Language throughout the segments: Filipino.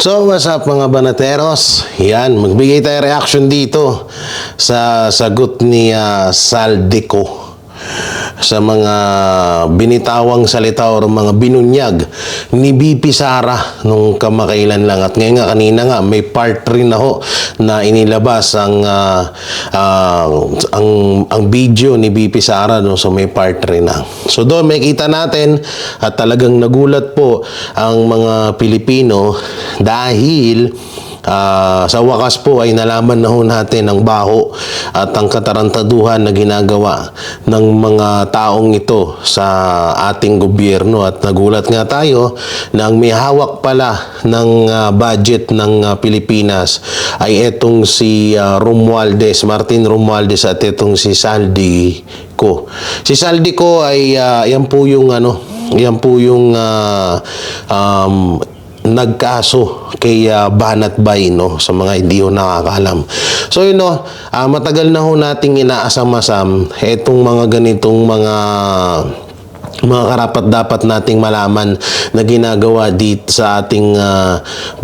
So, what's up mga banateros? Yan, magbigay tayo reaction dito sa sagot ni Saldico sa mga binitawang salita o mga binunyag ni BP Sara nung kamakailan lang. At ngayon nga, kanina nga, may part rin ako na inilabas ang video ni BP Sara, no? So may part rin na. So doon may kita natin at talagang nagulat po ang mga Pilipino dahil sa wakas po ay nalaman na ho natin ang baho at ang katarantaduhan na ginagawa ng mga taong ito sa ating gobyerno. At nagulat nga tayo na ang may hawak pala ng budget ng Pilipinas ay itong si Martin Romualdez at itong si Saldico. Si Saldico ay yan po yung nagkaso kay Banat Bay, no? Sa mga hindi ho nakakaalam. So yun, no, matagal na ho nating inaasam-asam etong mga ganitong mga karapat-dapat nating malaman na ginagawa dito sa ating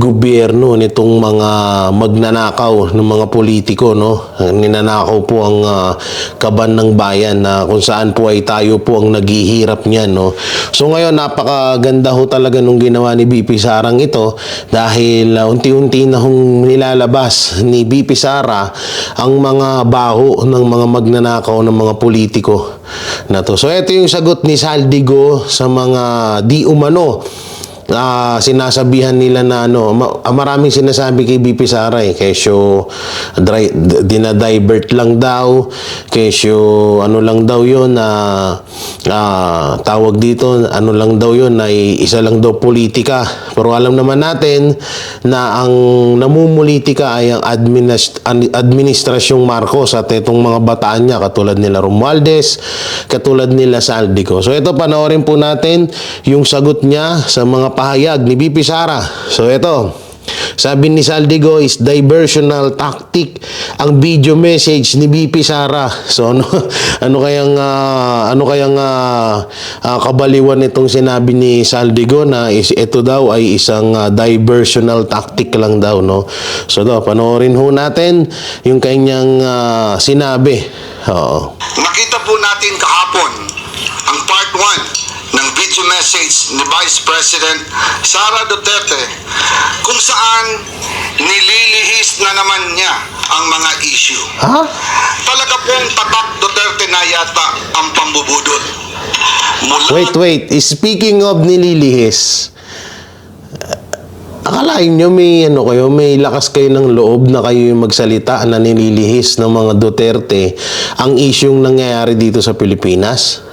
gobyerno nitong mga magnanakaw ng mga politiko, no? Ninanakaw po ang kaban ng bayan na kung saan po ay tayo po ang naghihirap niyan, no? So ngayon, napakaganda ho talaga nung ginawa ni BP Sarang ito dahil unti-unti na hong nilalabas ni BP Sara ang mga baho ng mga magnanakaw ng mga politiko na to. So ito yung sagot ni Saldico sa mga di umano sinasabihan nila na maraming sinasabi kay BP Sara kesyo dinadivert lang daw, kesyo lang daw yun tawag dito, lang daw yun ay isa lang daw politika. Pero alam naman natin na ang namumulitika ay ang administrasyong Marcos at itong mga bataan niya katulad nila Romualdez, katulad nila Saldico. So ito, panoorin po natin yung sagot niya sa mga pahayag ni BP Sara. So ito, sabi ni Saldico is diversional tactic ang video message ni BP Sara. So ano kayang kabaliwan itong sinabi ni Saldico na ito daw ay isang diversional tactic lang daw, no? So panoorin ho natin yung kanyang sinabi. Oo. Nakita po natin kahapon ang part 1 ng video message ni Vice President Sara Duterte kung saan nililihis na naman niya ang mga issue. Talaga pong tatak Duterte na yata ang pambubudol. Wait. Speaking of nililihis, akalain nyo may lakas kayo ng loob na kayo yung magsalita na nililihis ng mga Duterte ang isyung nangyayari dito sa Pilipinas?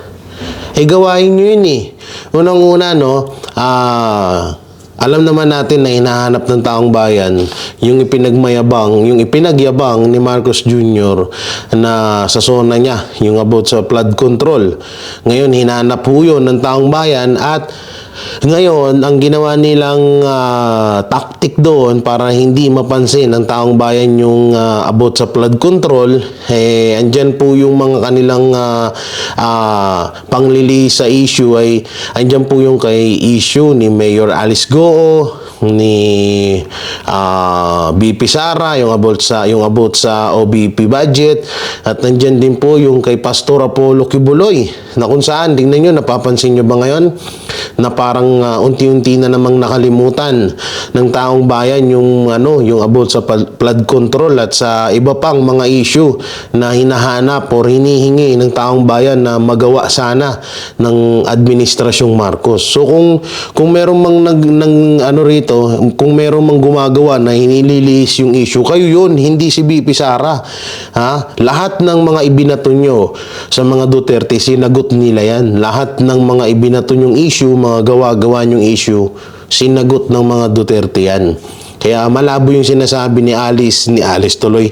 Gawain nyo yun Unang-una, alam naman natin na hinahanap ng taong bayan yung ipinagyabang ni Marcos Jr. na sa zona niya, yung about sa flood control. Ngayon, hinahanap po yun ng taong bayan at ngayon, ang ginawa nilang tactic doon para hindi mapansin ng taong bayan yung about sa flood control, andyan po yung mga kanilang panglilihi sa issue ay andyan po yung kay issue ni Mayor Alice Goo, ni BP Sara, yung about sa OBP budget, at nandyan din po yung kay Pastor Apollo Kibuloy na kung saan, tingnan nyo, napapansin nyo ba ngayon na parang unti-unti na namang nakalimutan ng taong bayan yung about sa flood control at sa iba pang mga issue na hinahanap o hinihingi ng taong bayan na magawa sana ng administrasyong Marcos. So kung merong mang rito, kung merong mang gumagawa na hinililihis yung issue, kayo yun, hindi si BP Sara. Lahat ng mga ibinato nyo sa mga Duterte, sinagot nila yan. Lahat ng mga ibinato nyong issue, mga gawa-gawa nyong issue, sinagot ng mga Duterte yan. Kaya malabo yung sinasabi ni Alice tuloy,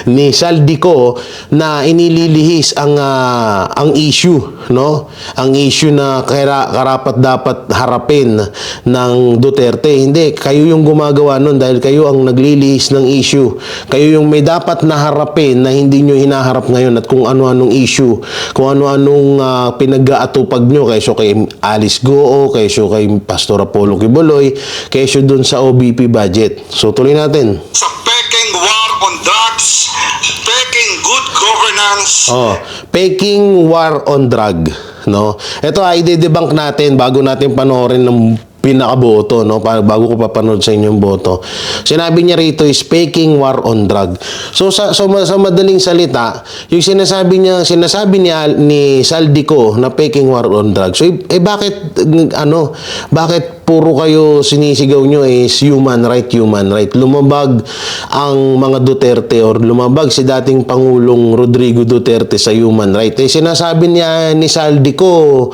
ni Saldico na inililihis ang issue, no? Ang issue na karapat dapat harapin ng Duterte. Hindi, kayo yung gumagawa nun dahil kayo ang naglilihis ng issue. Kayo yung may dapat na harapin na hindi nyo hinaharap ngayon at kung ano-anong issue, kung ano-anong pinag-aatupag nyo kaysa kay Alice Goo, kaysa kay Pastor Apollo Kibuloy, kaysa dun sa OBP budget. So tuloy natin. Sa peking war on drugs, peking good governance, Peking war on drug, no? Ito ay i-debunk natin bago natin panoorin ng pinakaboto, no? Bago ko papanood sa inyong boto. Sinabi niya rito is peking war on drug. So sa madaling salita, yung sinasabi ni Saldico na peking war on drug. So bakit puro kayo sinisigaw nyo is human right. Lumabag ang mga Duterte or lumabag si dating Pangulong Rodrigo Duterte sa human right. Sinasabi niya ni Saldico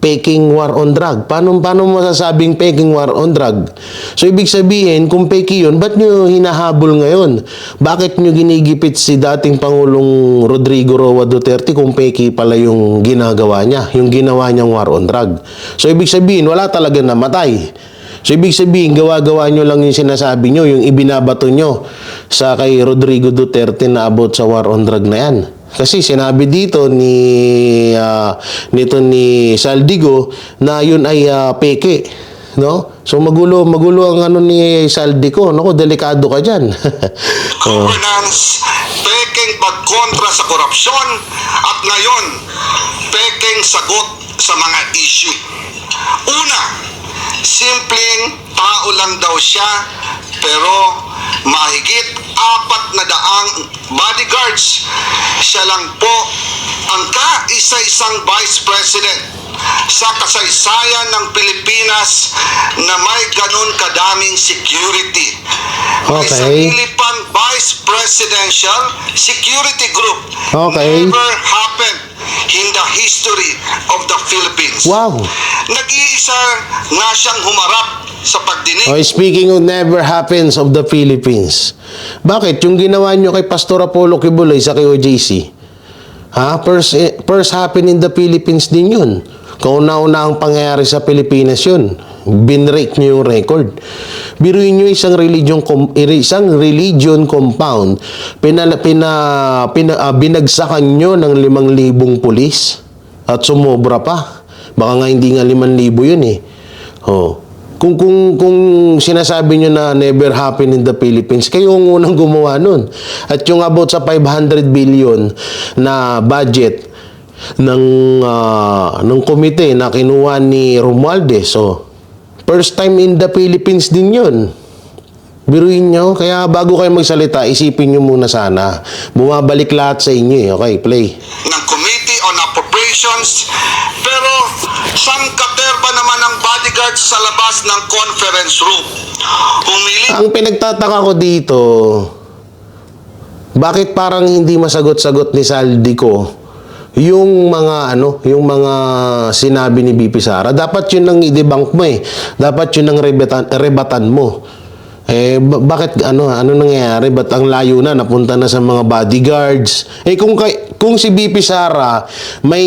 peking war on drug. Paano masasabing peking war on drug? So, ibig sabihin, kung peki yun, ba't nyo hinahabol ngayon? Bakit nyo ginigipit si dating Pangulong Rodrigo Roa Duterte kung peki pala yung ginagawa niya, yung ginawa niyang war on drug? So, ibig sabihin, wala talaga namatay. So, ibig sabihin, gawa-gawa nyo lang yung sinasabi nyo, yung ibinabato nyo sa kay Rodrigo Duterte na about sa war on drug na yan. Kasi sinabi dito ni Saldico na yun ay peke, no? So magulo ang ni Saldico, nako delikado ka diyan. governance, peking pagkontra sa korupsyon, at ngayon, peking sagot sa mga issue. Una, simpleng tao lang daw siya, pero mahigit 400 bodyguards. Siya lang po ang kaisa-isang Vice President sa kasaysayan ng Pilipinas na may ganun kadaming security. May Okay. sarili pang Vice Presidential Security Group. Okay. Never happened in the history of the Philippines. Wow. Nag-iisa nga siyang humarap sa pagdinig. Speaking of never happens of the Philippines. Bakit? Yung ginawa nyo kay Pastor Apollo Kibuloy sa kay OJC. First happen in the Philippines din yun. Kauna-una ang pangyayari sa Pilipinas yun. Binrake nyo yung record. Biruin nyo isang religion compound. Binagsakan nyo ng 5,000 pulis. At sumobra pa. Baka nga hindi nga 5,000 yun eh. Kung sinasabi nyo na never happen in the Philippines, kayo ang unang gumawa nun. At yung about sa 500 billion na budget ng komite na kinuha ni Romualdez. So, first time in the Philippines din yun. Biruin nyo. Kaya bago kayo magsalita, isipin nyo muna sana. Bumabalik lahat sa inyo eh. Okay, play. Ng Committee on Appropriations, pero sangkaterba naman ang bodyguards sa labas ng conference room. Humili Ang pinagtataka ko dito, bakit parang hindi masagot-sagot ni Saldico yung mga sinabi ni BP Sara? Dapat yun ang i-debunk mo eh. Dapat yun ang rebatan mo. Bakit ano nangyayari? Ba't ang layo na napunta na sa mga bodyguards? Kung si BP Sara may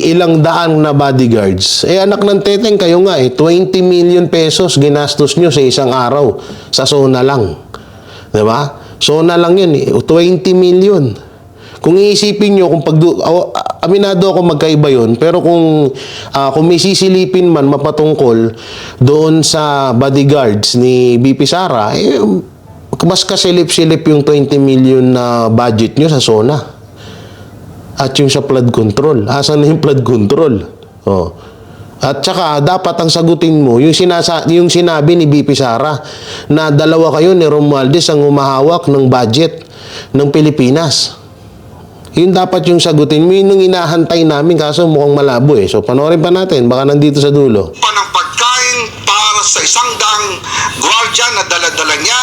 ilang daan na bodyguards, anak ng teteng kayo nga 20 million pesos ginastos nyo sa isang araw sa SONA lang. 'Di ba? SONA lang 'yun 20 million. Kung iisipin nyo, aminado ako magkaiba yun, pero kung may sisilipin man mapatungkol doon sa bodyguards ni BP Sara, mas kasilip-silip yung 20 million na budget nyo sa SONA. At yung sa flood control. Asan na yung flood control? At saka, dapat ang sagutin mo, yung sinabi ni BP Sara, na dalawa kayo ni Romualdez ang humahawak ng budget ng Pilipinas. Yun dapat yung sagutin mo. Yun yung inahantay namin kaso mukhang malabo eh. So panoorin pa natin. Baka nandito sa dulo. pa ng pagkain para sa 100 gwardiya na dala-dala niya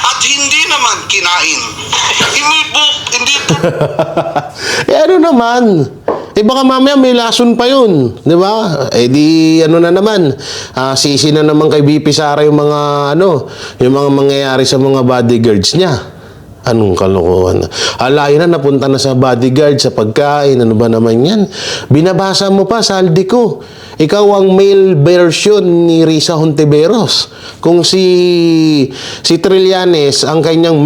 at hindi naman kinain. Hindi po Ano naman? baka mamaya may lason pa yun, di ba? Di ano na naman, sisi na naman kay BP Sara yung mga yung mga mangyayari sa mga bodyguards niya. Anong kalokohan? Alayo na, napunta na sa bodyguard, sa pagkain, ano ba naman yan? Binabasa mo pa, saldi ko. Ikaw ang male version ni Risa Hontiveros. Kung si Trillanes, ang kanyang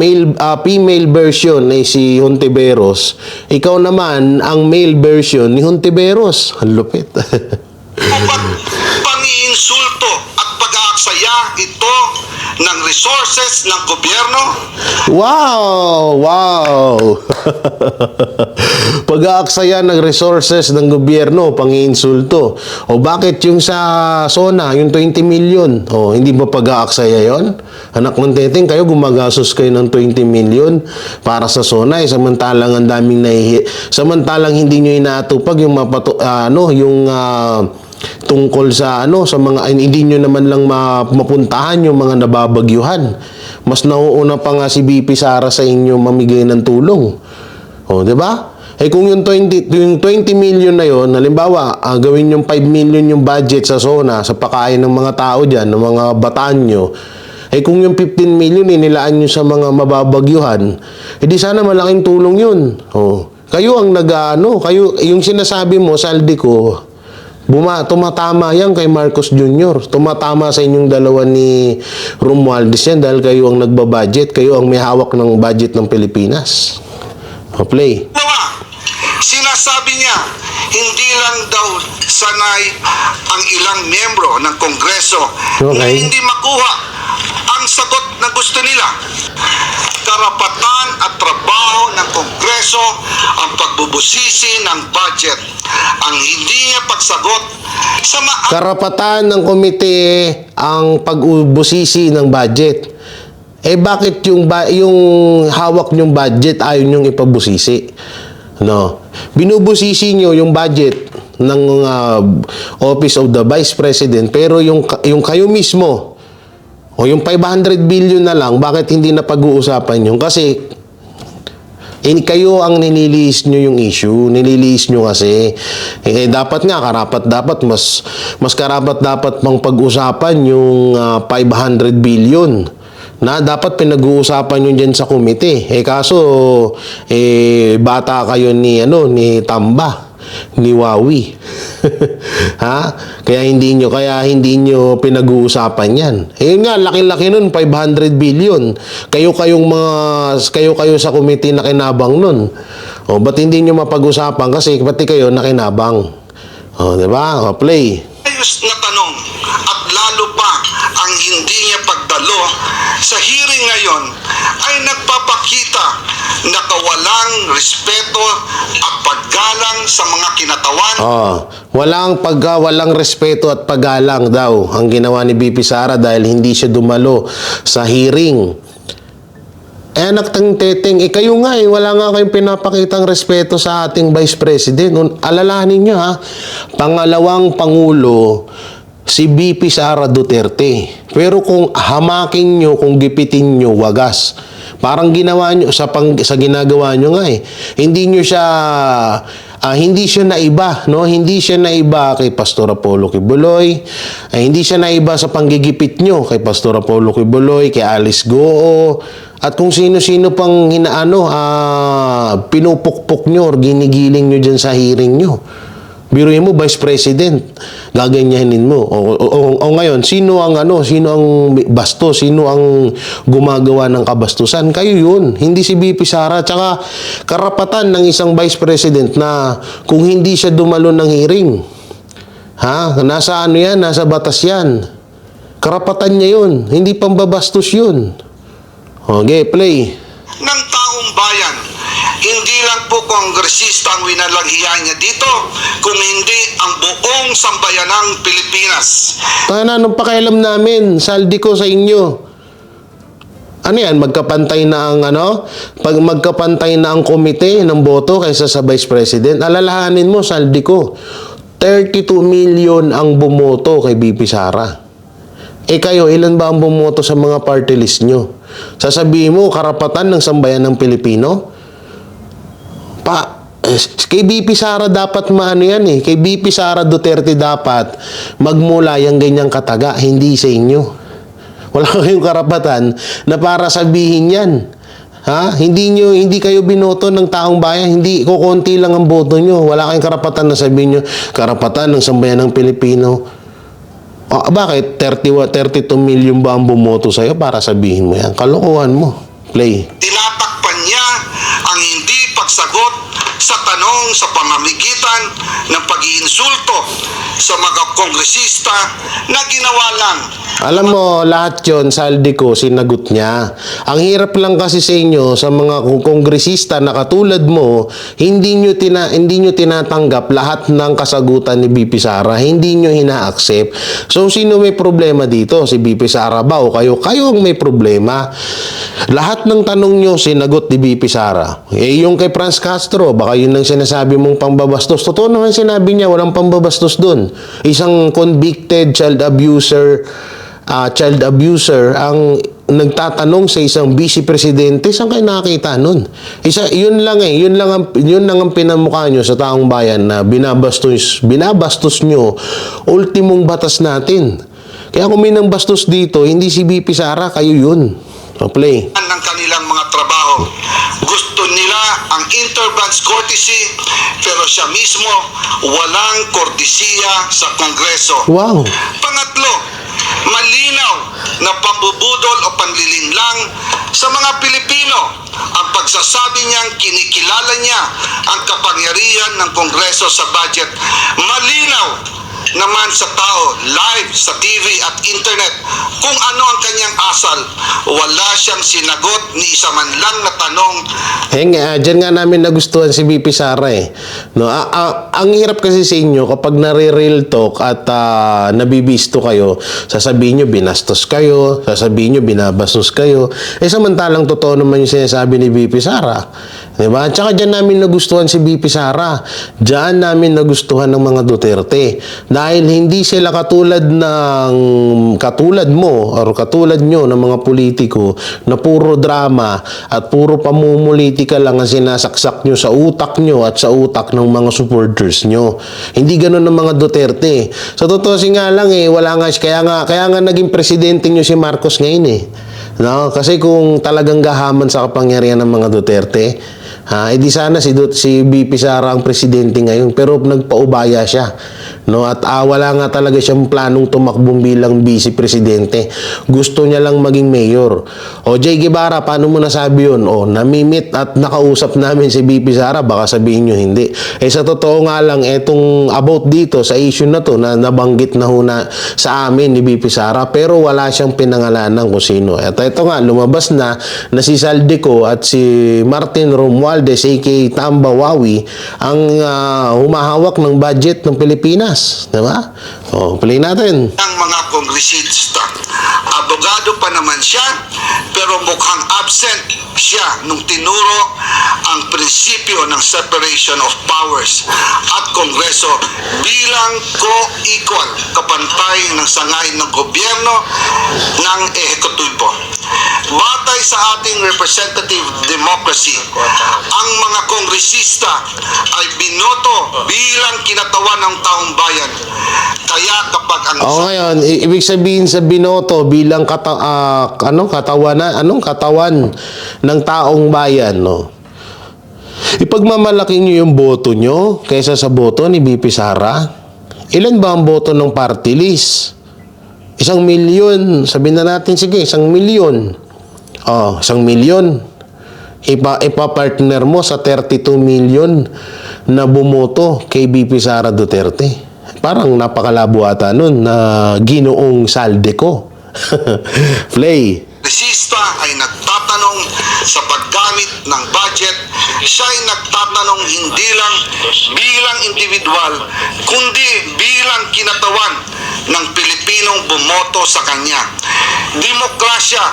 female version ay si Hontiveros, ikaw naman ang male version ni Hontiveros. Ang lupit. Pang-iinsulto at pag-aaksaya ito ng resources ng gobyerno. Wow! Pag-aaksaya ng resources ng gobyerno, pang-iinsulto. O bakit yung sa SONA, yung 20 million? O hindi ba pag-aaksaya yon? Anak ng teteng, kayo gumagastos kayo ng 20 million para sa SONA, samantalang ang daming samantalang hindi nyo inaatupag yung tungkol sa sa mga hindi nyo naman lang mapuntahan yung mga nababagyuhan. Mas nauuna pa nga si BP Sara sa inyo mamigay ng tulong. O, di ba? Kung yung 20 million na yon, halimbawa, gawin yung 5 million yung budget sa SONA, sa pakain ng mga tao dyan, ng mga bataan nyo, kung yung 15 million inilaan nyo sa mga mababagyuhan, edi sana malaking tulong yun. O, kayo ang kayo, yung sinasabi mo, saldi ko, tumatama yan kay Marcos Jr. Tumatama sa inyong dalawa ni Romualdez yan dahil kayo ang nagbabudget, kayo ang may hawak ng budget ng Pilipinas. Play. Sinasabi niya, hindi lang daw sanay ang ilang miyembro ng Kongreso na hindi makuha ang sagot na gusto nila. Karapatan at trabaho ng Kongreso ang pagbubusisi ng budget. Ang hindi niya pagsagot sa karapatan ng komite ang pagbubusisi ng budget. Bakit yung hawak nyong budget ayaw nyong ipabusisi? No. Binubusisi nyo yung budget ng Office of the Vice President, pero yung kayo mismo o yung 500 billion na lang, bakit hindi na pag-uusapan yun? Kasi kayo ang nililiis nyo yung issue. Nililiis nyo kasi. Dapat nga, mas karapat dapat pang pag-usapan yung 500 billion na dapat pinag-uusapan nyo dyan sa komite. Kaso, bata kayo ni Tamba, ni Wawi. Ha? Kaya hindi nyo pinag-uusapan yan. Yun nga, laki-laki nun, 500 billion. Kayo sa komite na kinabang nun. O, ba't hindi nyo mapag-usapan? Kasi pati kayo na kinabang. O, diba? O, play. ayos na tanong at lalo pa ang hindi niya pagdalo sa hearing ngayon ay nagpapakita na kawalang respeto at paggalang sa mga kinatawan. Walang respeto at paggalang daw ang ginawa ni BP Sara dahil hindi siya dumalo sa hearing. Anak tang teteng, kayo nga wala nga kayong pinapakitang respeto sa ating Vice President. Alalahanin nyo ha, pangalawang Pangulo, si BP Sara Duterte. Pero kung hamakin nyo, kung gipitin nyo, wagas. Parang ginawa nyo, sa ginagawa nyo nga hindi nyo siya, hindi siya naiba, no? Hindi siya naiba kay Pastor Apollo Kibuloy, hindi siya naiba sa panggigipit nyo kay Pastor Apollo Kibuloy, kay Alice Goo, at kung sino-sino pang pinupukpok nyo or ginigiling nyo dyan sa hearing nyo. Biruin mo, Vice President, gaganyanin mo. O ngayon, sino ang basto? Sino ang gumagawa ng kabastusan? Kayo yun, hindi si BP Sara. Tsaka karapatan ng isang Vice President na kung hindi siya dumalo ng hearing, nasa yan, nasa batas yan. Karapatan niya yun, hindi pambabastos yun. Okay, play. Ng taong bayan, hindi lang po kongresista ang winalanghiyan niya dito, kung hindi ang buong sambayanang Pilipinas. Anong pakialam namin? Saldi ko sa inyo. Ano yan? Magkapantay na ang Pag magkapantay na ang komite ng boto kaysa sa Vice President, alalahanin mo, saldi ko. 32 million ang bumoto kay BP Sara. Kayo, ilan ba ang bumoto sa mga party list nyo? Sasabihin mo, karapatan ng sambayan ng Pilipino? Kay BP Sara dapat maano yan eh. Kay BP Sara Duterte dapat magmula yung ganyang kataga, hindi sa inyo. Wala kayong karapatan na para sabihin yan. Ha? Hindi kayo binoto ng taong bayan, hindi kukonti lang ang boto nyo. Wala kayong karapatan na sabihin nyo, karapatan ng sambayan ng Pilipino. Bakit 32 million ba ang bumoto sa'yo para sabihin mo yan? Kalokohan mo. Play. Tinatakpan niya ang hindi pagsagot sa tanong sa pamamagitan ng pag-iinsulto sa mga kongresista na ginawa lang. Alam mo, lahat yon saldi ko, sinagot niya. Ang hirap lang kasi sa inyo, sa mga kongresista na katulad mo, hindi nyo tinatanggap lahat ng kasagutan ni BP Sara. Hindi nyo ina-accept. So, sino may problema dito? Si BP Sara ba o kayo? Kayo ang may problema. Lahat ng tanong nyo, sinagot ni BP Sara. Yung kay Franz Castro, baka yun ang sinasabi mong pambabastos. Totoo naman sinabi niya, walang pambabastos dun. Isang convicted child abuser ang nagtatanong sa isang vice presidente, saan kayo nakakita nun? Yun lang ang pinamukha nyo sa taong bayan na binabastos nyo, ultimong batas natin. Kaya kung may nang bastos dito, hindi si BP Sara, kayo yun. So, play. Ng kanilang mga trabaho. Gusto nila ang interbranch courtesy, pero siya mismo walang kortesiya sa Kongreso. Wow. Pangatlo, malinaw na pambubudol o panlilinlang sa mga Pilipino ang pagsasabi niyang kinikilala niya ang kapangyarihan ng Kongreso sa budget. Malinaw naman sa tao, live sa TV at internet, kung ano ang kanyang asal. Wala siyang sinagot ni isa man lang na tanong. Diyan nga namin nagustuhan si BP Sara eh. No, ang hirap kasi sa inyo kapag nare-real talk at nabibisto kayo, sasabihin nyo binastos kayo, sasabihin nyo binabastos kayo. Samantalang totoo naman yung sinasabi ni BP Sara. Diba? At saka dyan namin nagustuhan si BP Sara. Dyan namin nagustuhan ng mga Duterte. Dahil hindi sila katulad mo or katulad nyo ng mga politiko na puro drama at puro pamumulitika lang ang sinasaksak nyo sa utak nyo at sa utak ng mga supporters nyo. Hindi ganun ng mga Duterte. Sa totoo nga lang wala nga, kaya nga naging presidente nyo si Marcos ngayon eh. No? Kasi kung talagang gahaman sa kapangyarihan ng mga Duterte, edi sana si BP Sara ang presidente ngayon, pero nagpaubaya siya. No, at wala nga talaga siyang planong tumakbo bilang vice presidente. Gusto niya lang maging mayor. O Jay Guevara, paano mo nasabi yun? O namimit at nakausap namin si BP Sara, baka sabihin nyo hindi. Sa totoo nga lang, etong about dito sa issue na to na nabanggit na sa amin ni BP Sara, pero wala siyang pinangalanan kung sino. At ito nga, lumabas na si Saldico at si Martin Romualdez aka Tambawawi ang humahawak ng budget ng Pilipinas. Diba? O, play natin. Ang mga kongresista. Abogado pa naman siya, pero mukhang absent siya nung tinuro ang prinsipyo ng separation of powers at Kongreso bilang co-equal, kapantay ng sangay ng gobyerno ng ehekutibo. Batay sa ating representative democracy, ang mga kongresista ay binoto bilang kinatawan ng taong bayan. Kaya kapag ang ngayon, ibig sabihin sa binoto bilang katawan ng taong bayan, no? Ipagmamalaki nyo yung boto nyo kaysa sa boto ni BP Sara. Ilan ba ang boto ng party list? 1 milyon. Sabihin na natin, sige, 1 milyon. 1 milyon. Ipa-partner mo sa 32 million na bumoto kay BP Sara Duterte. Parang napakalabo ata nun na Ginoong Saldico. Play. kongresista ay nagtatanong sa paggamit ng budget. Siya ay nagtatanong hindi lang bilang individual, kundi bilang kinatawan ng Pilipinong bumoto sa kanya. Demokrasya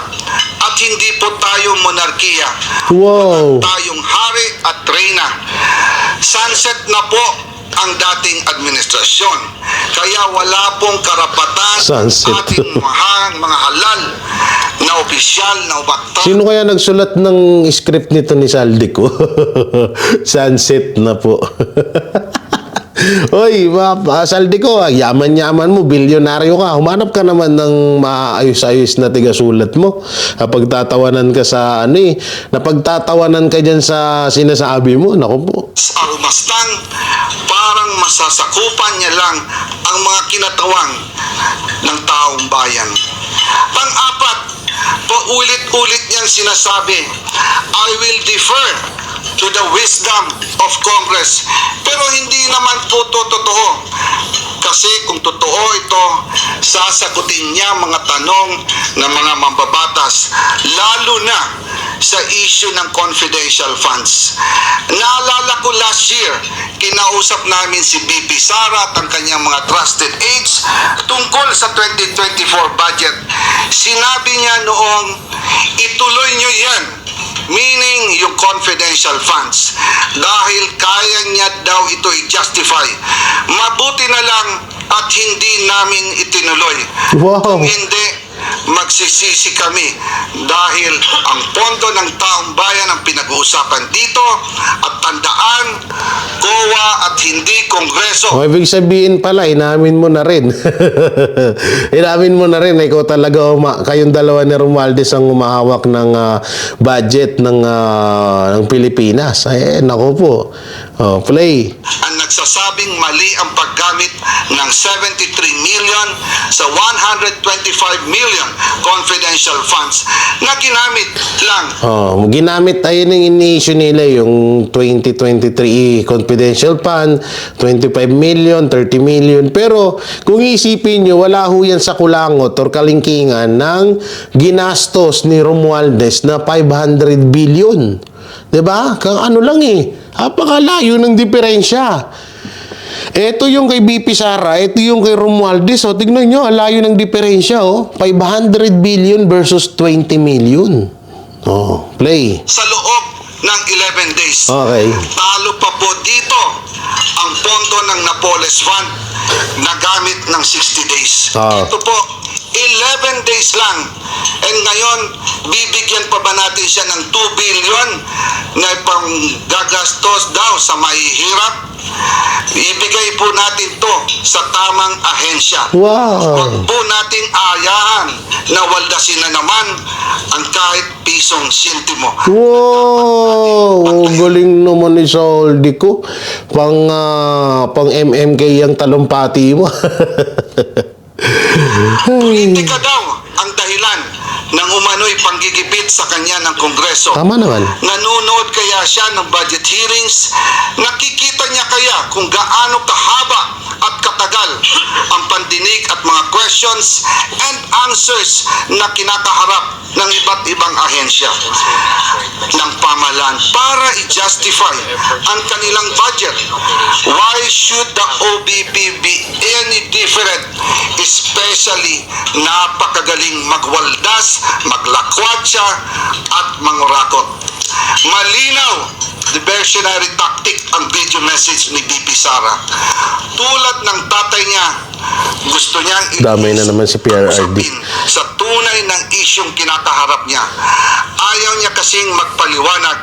at hindi po tayo monarkiya. Wow. Tayong hari at reyna. Sunset na po ang dating administrasyon. Kaya wala pong karapatan Sunset. ating mga halal na opisyal na umaktang Sino kaya nagsulat ng script nito ni Saldico? Sunset na po. Oy, Saldico, yaman-yaman mo, bilyonaryo ka. Humanap ka naman ng maayos-ayos na tigasulat mo. Pagtatawanan ka sa napagtatawanan ka dyan sa sinasabi mo. Naku po. arumastang, parang masasakupan niya lang ang mga kinatawan ng taong bayan. Pang-apat, paulit-ulit niyang sinasabi, I will defer to the wisdom of Congress. Pero hindi naman po ito totoo. Kasi kung totoo ito, sasagutin niya mga tanong ng mga mambabatas, lalo na sa issue ng confidential funds. Naalala ko last year, kinausap namin si BP Sara at ang kanyang mga trusted aides tungkol sa 2024 budget. Sinabi niya noong, ituloy niyo yan, meaning yung confidential funds, dahil kaya niya daw ito i-justify. Mabuti na lang at hindi namin itinuloy. Wow. Kung hindi, magsisisi kami dahil ang pondo ng taong bayan ang pinag-uusapan dito at tandaan, COA at hindi Kongreso. O, ibig sabihin pala, inamin mo na rin. Inamin mo na rin, ikaw talaga, kayong dalawa ni Romualdez ang umahawak ng budget ng Pilipinas. Ay, nako po. Oh, play. Ang nagsasabing mali ang paggamit ng 73 million sa 125 million confidential funds na ginamit lang. Oh, ginamit tayo ng in-issue nila yung 2023 confidential fund, 25 million, 30 million. Pero kung isipin nyo, wala ho yan sa kulangot or kalingkingan ng ginastos ni Romualdez na 500 billion. 'Di ba? Kang ano lang napakalayo ng diferensya. Ito yung kay BP Sara, ito yung kay Romualdez. O, tignan nyo, alayo ng diferensya. 500 billion versus 20 million. Oh, play. Sa loob ng 11 days. Okay. Talo pa po dito ang pondo ng Napoles Fund na gamit ng 60 days. Ito po, 11 days lang. And ngayon, bibigyan pa ba natin siya ng 2 billion na pang gagastos daw sa mahihirap? Ibigay po natin to sa tamang ahensya. Wow. Huwag po nating ayahan na waldasin na naman ang kahit pisong sintimo. Wow! Ang galing naman ni Saldico. Pang MMK ang talumpati mo. Politika daw ang dahilan ng umano'y panggigipit sa kanya ng Kongreso. Tama naman. Nanonood kaya siya ng budget hearings? Nakikita niya kaya kung gaano kahaba at katagal ang pandinig at mga questions and answers na kinakaharap ng iba't ibang ahensya ng pamahalaan para i-justify ang kanilang budget? Why should the OBP be any different? Especially napakagaling magwaldas, maglakwatsa at mangurakot. Malinaw, diversionary tactic ang video message ni BP Sara. Tulad ng tatay niya, gusto niyang Damay na naman si PRRD. usapin sa tunay ng isyong kinakaharap niya. Ayaw niya kasing magpaliwanag.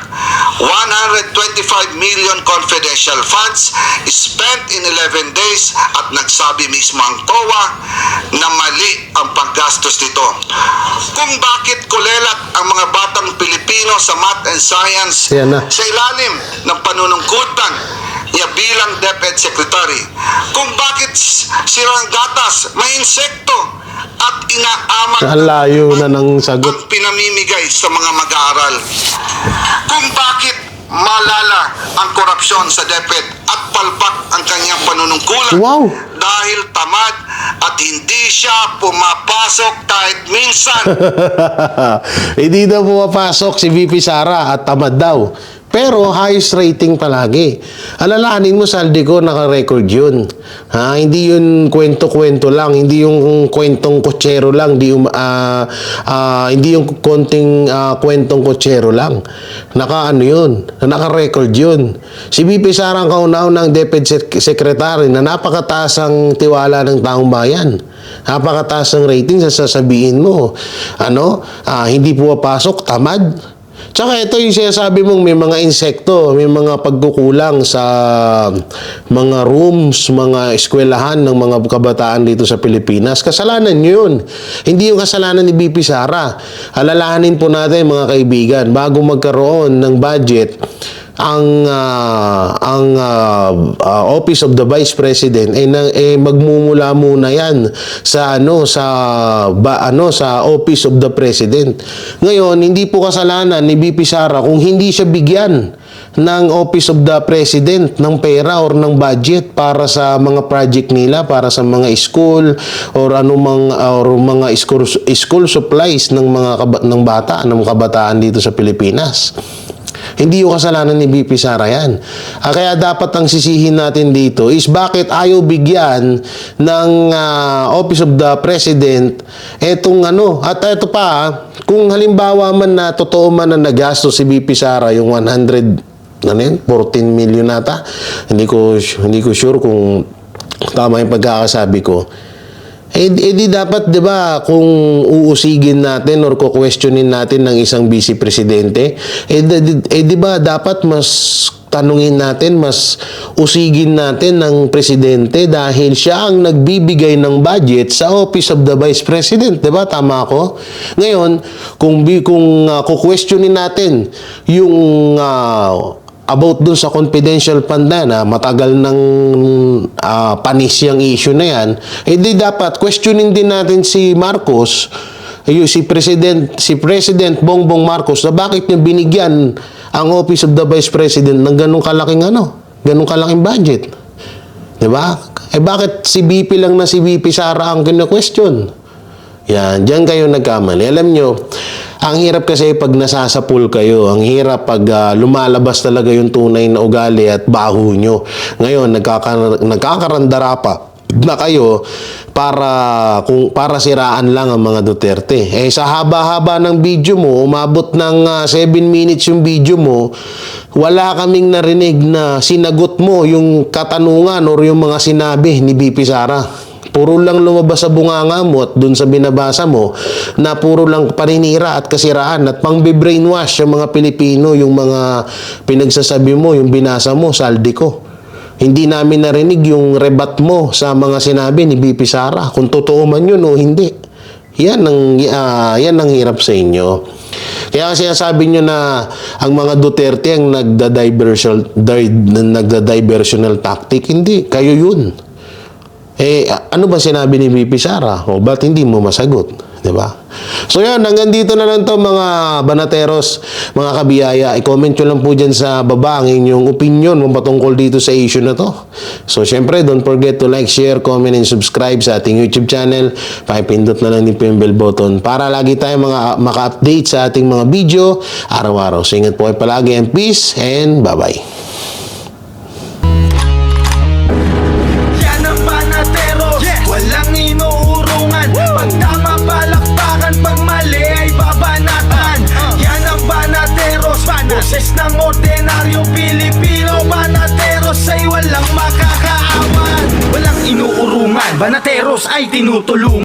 125 million confidential funds spent in 11 days at nagsabi mismo ang COA na mali ang paggastos nito. Kung bakit kulelat ang mga batang Pilipino sa math and science Yan na. sa ilalim ng panunungkutan niya bilang DepEd Secretary. Kung bakit sirang gatas, may insekto at inaamag Ang layo na ng sagot. ang pinamimigay sa mga mag-aaral. Kung bakit malala ang korupsyon sa DepEd at palpak ang kanyang panunungkulan. Wow. Dahil tamad at hindi siya pumapasok kahit minsan. Hindi daw pumapasok si VP Sara at tamad daw. Pero highest rating palagi. Alalahanin mo, Saldico, naka-record yun. Ha? Hindi yun kwento-kwento lang. Hindi yung kwentong kotsero lang. Hindi yung konting kwentong kotsero lang. Naka-ano yun. Naka-record yun. Si BP Sara ang kauna-unang DepEd Secretary na napakataas ang tiwala ng taong bayan. Napakataas ang rating sa sasabihin mo. Hindi pumapasok, tamad. Tsaka ito yung sinasabi mong may mga insekto, may mga pagkukulang sa mga rooms, mga eskwelahan ng mga kabataan dito sa Pilipinas. Kasalanan nyo yun. Hindi yung kasalanan ni BP Sara. Alalahanin po natin mga kaibigan, bago magkaroon ng budget, ang Office of the Vice President magmumula muna yan sa Office of the President. Ngayon, hindi po kasalanan ni BP Sara kung hindi siya bigyan ng Office of the President ng pera or ng budget para sa mga project nila, para sa mga school or mga school supplies ng ng kabataan dito sa Pilipinas. Hindi yung kasalanan ni BP Sara yan. Kaya dapat ang sisihin natin dito is bakit ayaw bigyan ng Office of the President etong At ito pa, kung halimbawa man na totoo man na nagastos si BP Sara yung 14 million nata. Hindi ko sure kung tama yung pagkakasabi ko. Di dapat, di ba, kung uusigin natin or questionin natin ng isang vice presidente, di ba, dapat mas tanungin natin, mas usigin natin ng presidente dahil siya ang nagbibigay ng budget sa Office of the Vice President. Di ba? Tama ako? Ngayon, kung questionin natin yung about dun sa confidential fund na matagal ng panis yung issue na yan, di dapat questioning din natin si Marcos, si President Bongbong Marcos, na bakit niya binigyan ang Office of the Vice President ng ganung kalaking budget. Diba? Bakit si BP lang na si BP Sara ang kina-question? Yan, diyan kayo nagkamali. Alam nyo, ang hirap kasi pag nasasapul kayo. Ang hirap pag lumalabas talaga yung tunay na ugali at baho nyo. Ngayon, nagkakarandara pa na kayo para siraan lang ang mga Duterte. Sa haba-haba ng video mo, umabot ng 7 minutes yung video mo, wala kaming narinig na sinagot mo yung katanungan or yung mga sinabi ni BP Sara. Puro lang lumabas sa bunganga mo at dun sa binabasa mo na puro lang paninira at kasiraan at pang-brainwash yung mga Pilipino, yung mga pinagsasabi mo, yung binasa mo, Saldico. Hindi namin narinig yung rebat mo sa mga sinabi ni BP Sara. Kung totoo man yun o hindi. Yan ang hirap sa inyo. Kaya kasi sabi nyo na ang mga Duterte ang nagda-diversional tactic. Hindi, kayo yun. Ano ba sinabi ni BP Sara? O ba't hindi mo masagot? Diba? So yan, hanggang dito na lang to mga banateros, mga kabiyaya. I-comment nyo lang po dyan sa baba ang inyong opinion patungkol dito sa issue na to. So syempre, don't forget to like, share, comment, and subscribe sa ating YouTube channel. Pakipindot na lang din po yung bell button para lagi tayo maka-update sa ating mga video araw-araw. So ingat po kayo palagi and peace and bye-bye. Walang inuurungan. Pag tama palakpakan, pag mali ay babanatan. Yan ang Banateros, boses ng ordinaryong Pilipino. Banateros ay walang makakaawan. Walang inuurungan, Banateros ay tinutulungan.